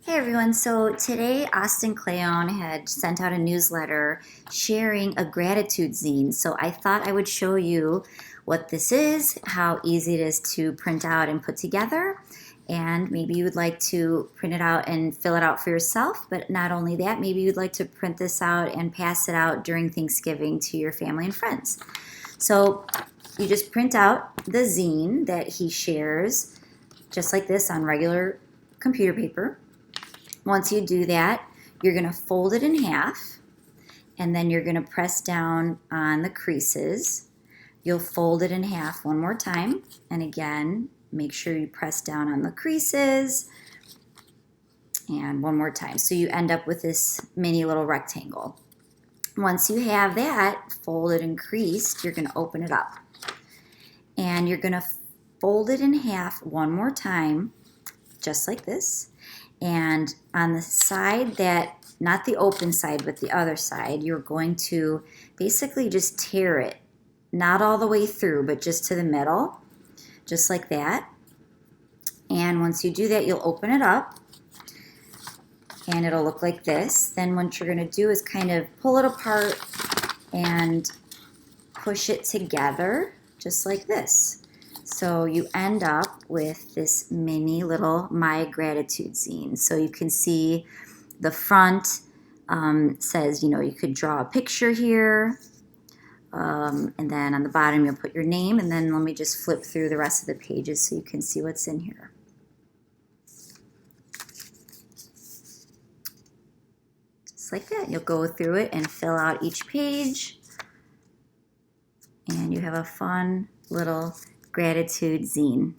Hey everyone, so today Austin Kleon had sent out a newsletter sharing a gratitude zine. So I thought I would show you what this is, how easy it is to print out and put together, and maybe you would like to print it out and fill it out for yourself. But not only that, maybe you'd like to print this out and pass it out during Thanksgiving to your family and friends. So you just print out the zine that he shares just like this on regular computer paper. Once you do that, you're going to fold it in half, and then you're going to press down on the creases. You'll fold it in half one more time, and again, make sure you press down on the creases, and one more time. So you end up with this mini little rectangle. Once you have that folded and creased, you're going to open it up, and you're going to fold it in half one more time, just like this. And on the side that, not the open side, but the other side, you're going to basically just tear it, not all the way through, but just to the middle, just like that. And once you do that, you'll open it up, and it'll look like this. Then what you're going to do is kind of pull it apart and push it together, just like this. So you end up with this mini little My Gratitude zine. So you can see the front says, you could draw a picture here. And then on the bottom, you'll put your name. And then let me just flip through the rest of the pages so you can see what's in here. Just like that. You'll go through it and fill out each page. And you have a fun little gratitude zine.